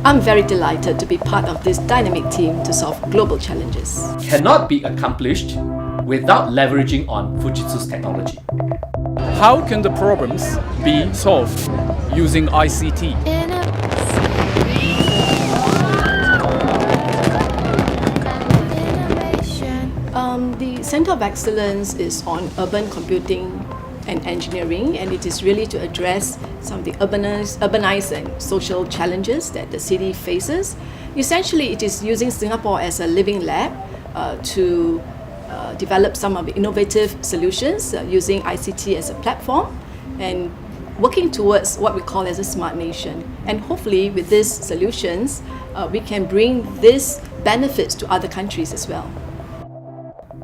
I'm very delighted to be part of this dynamic team to solve global challenges. Cannot be accomplished without leveraging on Fujitsu's technology. How can the problems be solved using ICT? The Center of Excellence is on urban computing and engineering, and it is really to address some of the urbanized and social challenges that the city faces. Essentially, it is using Singapore as a living lab to develop some of the innovative solutions using ICT as a platform and working towards what we call as a smart nation. And hopefully with these solutions, we can bring these benefits to other countries as well.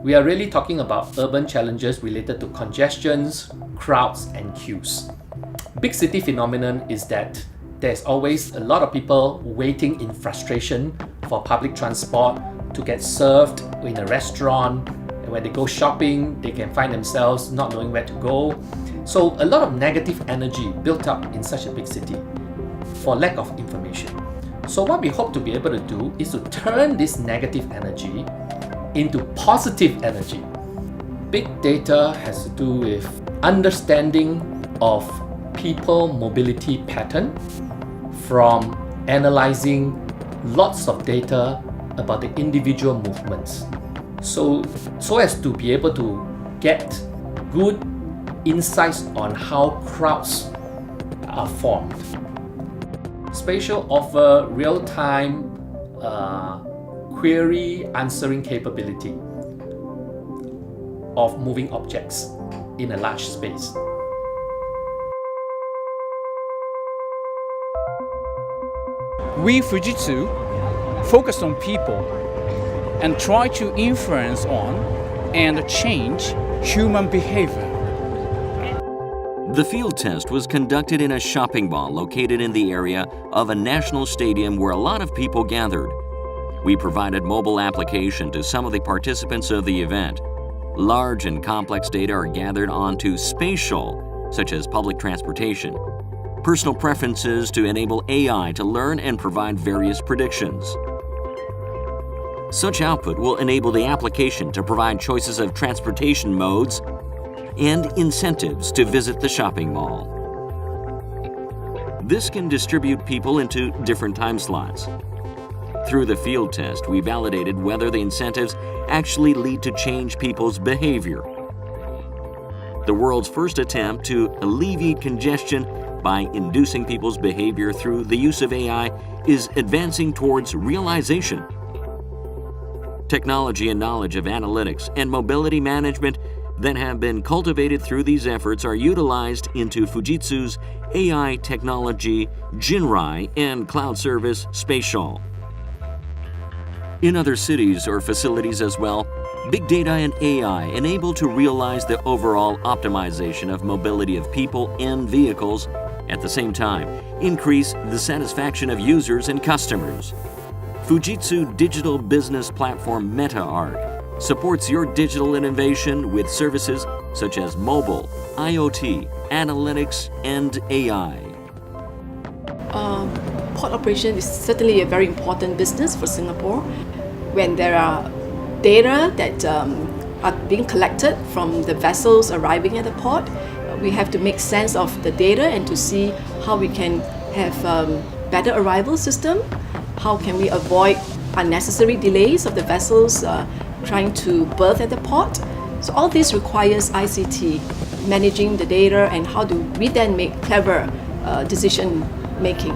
We are really talking about urban challenges related to congestions, crowds, and queues. Big city phenomenon is that there's always a lot of people waiting in frustration for public transport to get served in a restaurant. And when they go shopping, they can find themselves not knowing where to go. So a lot of negative energy built up in such a big city for lack of information. So what we hope to be able to do is to turn this negative energy into positive energy. Big data has to do with understanding of people mobility pattern from analyzing lots of data about the individual movements. So as to be able to get good insights on how crowds are formed. Spatial offer real-time query answering capability of moving objects in a large space. We Fujitsu focus on people and try to influence on and change human behavior. The field test was conducted in a shopping mall located in the area of a national stadium where a lot of people gathered. We provided mobile application to some of the participants of the event. Large and complex data are gathered onto spatial, such as public transportation. Personal preferences to enable AI to learn and provide various predictions. Such output will enable the application to provide choices of transportation modes and incentives to visit the shopping mall. This can distribute people into different time slots. Through the field test, we validated whether the incentives actually lead to change people's behavior. The world's first attempt to alleviate congestion by inducing people's behavior through the use of AI is advancing towards realization. Technology and knowledge of analytics and mobility management that have been cultivated through these efforts are utilized into Fujitsu's AI technology, Jinrai, and cloud service, Spatial. In other cities or facilities as well, big data and AI enable to realize the overall optimization of mobility of people and vehicles, at the same time, increase the satisfaction of users and customers. Fujitsu digital business platform MetaArt supports your digital innovation with services such as mobile, IoT, analytics, and AI. Port operation is certainly a very important business for Singapore. When there are data that are being collected from the vessels arriving at the port, we have to make sense of the data and to see how we can have better arrival system, how can we avoid unnecessary delays of the vessels trying to berth at the port. So all this requires ICT, managing the data, and how do we then make clever decision making.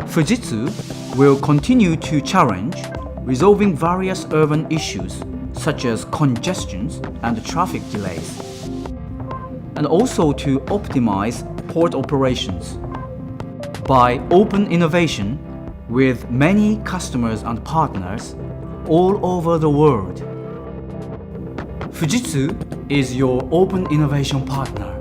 Fujitsu will continue to challenge resolving various urban issues such as congestions and traffic delays, and also to optimize port operations by open innovation with many customers and partners all over the world. Fujitsu is your open innovation partner.